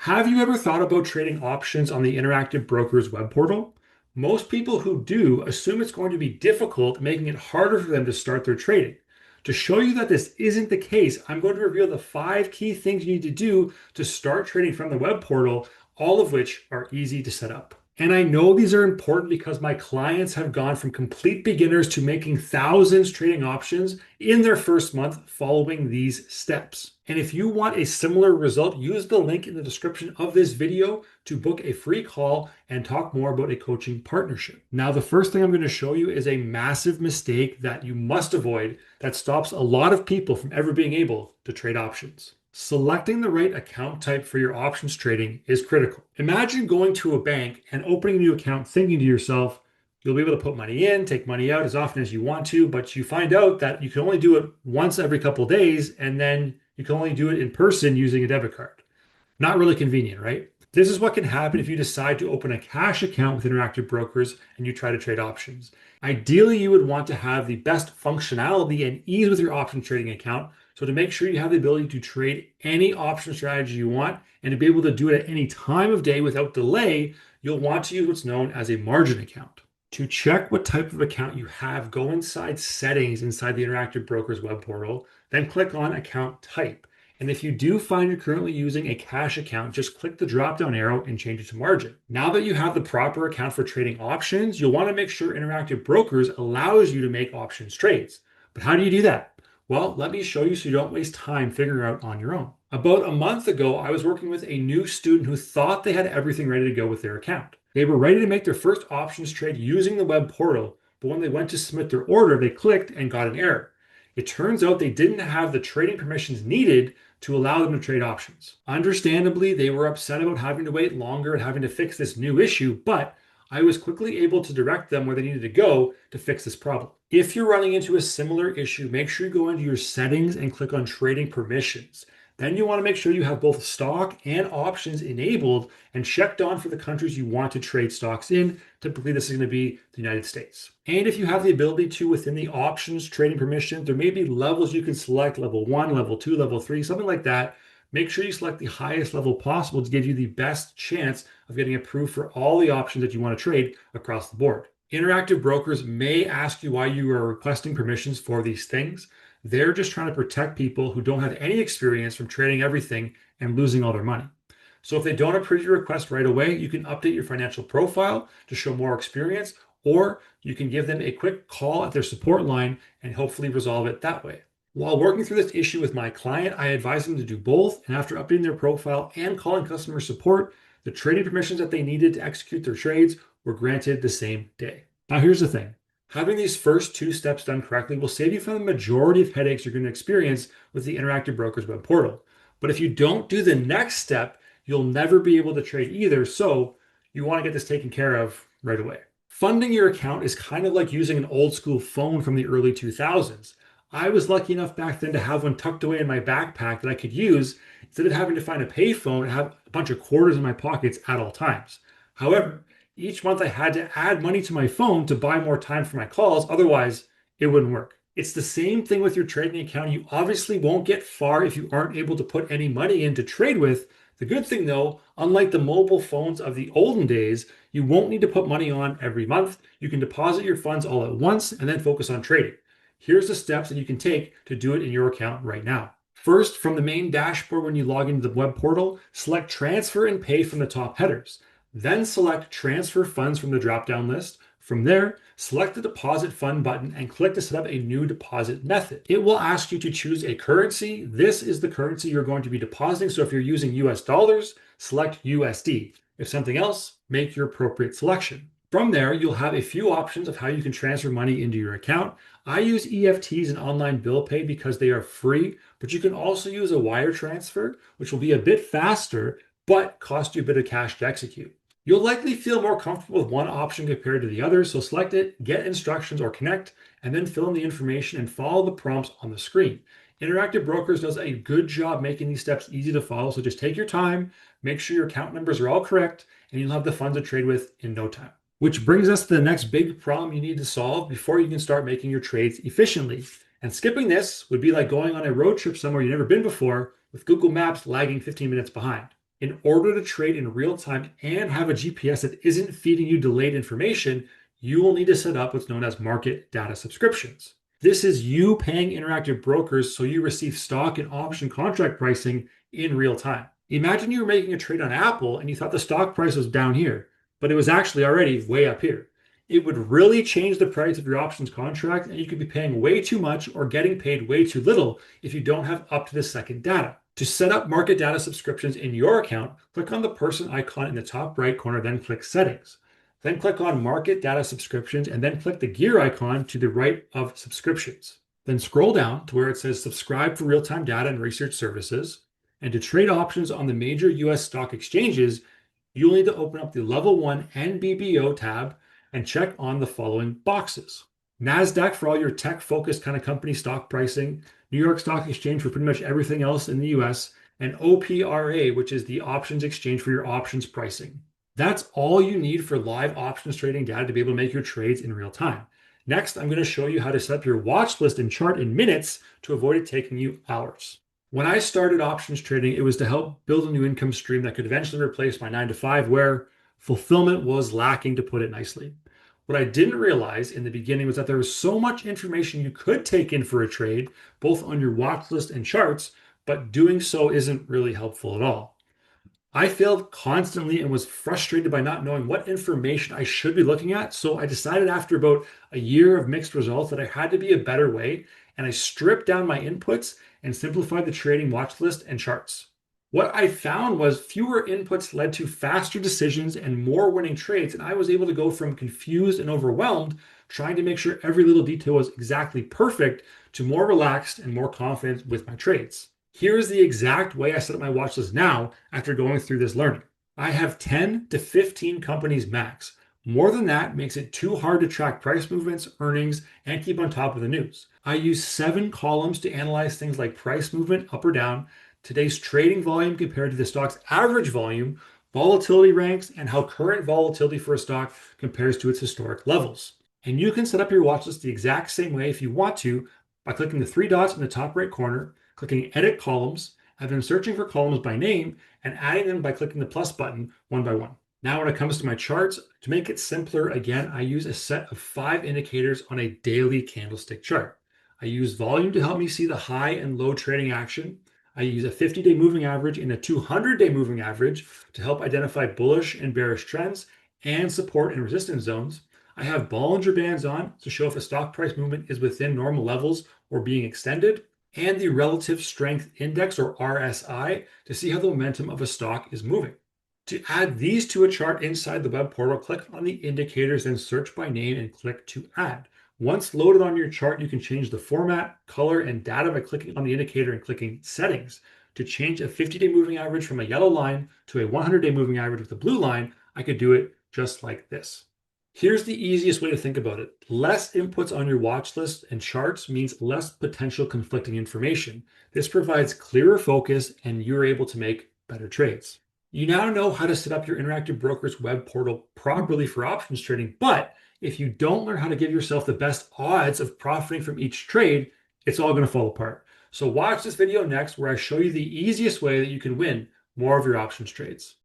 Have you ever thought about trading options on the Interactive Brokers web portal? Most people who do assume it's going to be difficult, making it harder for them to start their trading. To show you that this isn't the case, I'm going to reveal the 5 key things you need to do to start trading from the web portal, all of which are easy to set up. And I know these are important because my clients have gone from complete beginners to making thousands trading options in their first month following these steps. And if you want a similar result, use the link in the description of this video to book a free call and talk more about a coaching partnership. Now, the first thing I'm going to show you is a massive mistake that you must avoid that stops a lot of people from ever being able to trade options. Selecting the right account type for your options trading is critical. Imagine going to a bank and opening a new account thinking to yourself, you'll be able to put money in, take money out as often as you want to, but you find out that you can only do it once every couple of days, and then you can only do it in person using a debit card. Not really convenient, right? This is what can happen if you decide to open a cash account with Interactive Brokers and you try to trade options. Ideally, you would want to have the best functionality and ease with your option trading account. So to make sure you have the ability to trade any option strategy you want and to be able to do it at any time of day without delay, you'll want to use what's known as a margin account. To check what type of account you have, go inside Settings inside the Interactive Brokers web portal, then click on Account Type. And if you do find you're currently using a cash account, just click the drop-down arrow and change it to margin. Now that you have the proper account for trading options, you'll want to make sure Interactive Brokers allows you to make options trades. But how do you do that? Well, let me show you so you don't waste time figuring out on your own. About a month ago, I was working with a new student who thought they had everything ready to go with their account. They were ready to make their first options trade using the web portal, but when they went to submit their order, they clicked and got an error. It turns out they didn't have the trading permissions needed to allow them to trade options. Understandably, they were upset about having to wait longer and having to fix this new issue, but I was quickly able to direct them where they needed to go to fix this problem. If you're running into a similar issue, make sure you go into your settings and click on trading permissions. Then you want to make sure you have both stock and options enabled and checked on for the countries you want to trade stocks in. Typically, this is going to be the United States. And if you have the ability to, within the options trading permission, there may be levels you can select, level 1, level 2, level 3, something like that. Make sure you select the highest level possible to give you the best chance of getting approved for all the options that you want to trade across the board. Interactive Brokers may ask you why you are requesting permissions for these things. They're just trying to protect people who don't have any experience from trading everything and losing all their money. So if they don't approve your request right away, you can update your financial profile to show more experience, or you can give them a quick call at their support line and hopefully resolve it that way. While working through this issue with my client, I advised them to do both, and after updating their profile and calling customer support, the trading permissions that they needed to execute their trades were granted the same day. Now here's the thing. Having these first 2 steps done correctly will save you from the majority of headaches you're going to experience with the Interactive Brokers web portal. But if you don't do the next step, you'll never be able to trade either, so you want to get this taken care of right away. Funding your account is kind of like using an old school phone from the early 2000s. I was lucky enough back then to have one tucked away in my backpack that I could use instead of having to find a payphone and have a bunch of quarters in my pockets at all times. However, each month I had to add money to my phone to buy more time for my calls, otherwise it wouldn't work. It's the same thing with your trading account. You obviously won't get far if you aren't able to put any money in to trade with. The good thing though, unlike the mobile phones of the olden days, you won't need to put money on every month. You can deposit your funds all at once and then focus on trading. Here's the steps that you can take to do it in your account right now. First, from the main dashboard when you log into the web portal, select Transfer and Pay from the top headers. Then select Transfer Funds from the drop-down list. From there, select the Deposit Fund button and click to set up a new deposit method. It will ask you to choose a currency. This is the currency you're going to be depositing. So if you're using US dollars, select USD. If something else, make your appropriate selection. From there, you'll have a few options of how you can transfer money into your account. I use EFTs and online bill pay because they are free, but you can also use a wire transfer, which will be a bit faster, but cost you a bit of cash to execute. You'll likely feel more comfortable with one option compared to the other, so select it, get instructions or connect, and then fill in the information and follow the prompts on the screen. Interactive Brokers does a good job making these steps easy to follow, so just take your time, make sure your account numbers are all correct, and you'll have the funds to trade with in no time. Which brings us to the next big problem you need to solve before you can start making your trades efficiently. And skipping this would be like going on a road trip somewhere you've never been before with Google Maps lagging 15 minutes behind. In order to trade in real time and have a GPS that isn't feeding you delayed information, you will need to set up what's known as market data subscriptions. This is you paying Interactive Brokers so you receive stock and option contract pricing in real time. Imagine you were making a trade on Apple and you thought the stock price was down here, but it was actually already way up here. It would really change the price of your options contract, and you could be paying way too much or getting paid way too little if you don't have up to the second data. To set up market data subscriptions in your account, click on the person icon in the top right corner, then click Settings. Then click on Market Data Subscriptions, and then click the gear icon to the right of Subscriptions. Then scroll down to where it says Subscribe for real-time data and research services. And to trade options on the major US stock exchanges, you'll need to open up the Level 1 NBBO tab and check on the following boxes. NASDAQ for all your tech-focused kind of company stock pricing, New York Stock Exchange for pretty much everything else in the US, and OPRA, which is the options exchange for your options pricing. That's all you need for live options trading data to be able to make your trades in real time. Next, I'm going to show you how to set up your watch list and chart in minutes to avoid it taking you hours. When I started options trading, it was to help build a new income stream that could eventually replace my 9 to 5, where fulfillment was lacking, to put it nicely. What I didn't realize in the beginning was that there was so much information you could take in for a trade, both on your watch list and charts, but doing so isn't really helpful at all. I failed constantly and was frustrated by not knowing what information I should be looking at. So I decided after about a year of mixed results that I had to be a better way. And I stripped down my inputs and simplified the trading watch list and charts. What I found was fewer inputs led to faster decisions and more winning trades. And I was able to go from confused and overwhelmed, trying to make sure every little detail was exactly perfect, to more relaxed and more confident with my trades. Here's the exact way I set up my watch list now after going through this learning. I have 10 to 15 companies max. More than that makes it too hard to track price movements, earnings, and keep on top of the news. I use 7 columns to analyze things like price movement up or down, today's trading volume compared to the stock's average volume, volatility ranks, and how current volatility for a stock compares to its historic levels. And you can set up your watch list the exact same way if you want to by clicking the 3 dots in the top right corner, clicking Edit Columns, and then searching for columns by name and adding them by clicking the plus button one by one. Now, when it comes to my charts, to make it simpler, again, I use a set of 5 indicators on a daily candlestick chart. I use volume to help me see the high and low trading action. I use a 50-day moving average and a 200-day moving average to help identify bullish and bearish trends and support and resistance zones. I have Bollinger Bands on to show if a stock price movement is within normal levels or being extended, and the Relative Strength Index, or RSI, to see how the momentum of a stock is moving. To add these to a chart inside the web portal, click on the indicators, then search by name and click to add. Once loaded on your chart, you can change the format, color, and data by clicking on the indicator and clicking Settings. To change a 50-day moving average from a yellow line to a 100-day moving average with a blue line, I could do it just like this. Here's the easiest way to think about it. Less inputs on your watch list and charts means less potential conflicting information. This provides clearer focus, and you're able to make better trades. You now know how to set up your Interactive Brokers web portal properly for options trading, but if you don't learn how to give yourself the best odds of profiting from each trade, it's all going to fall apart. So watch this video next, where I show you the easiest way that you can win more of your options trades.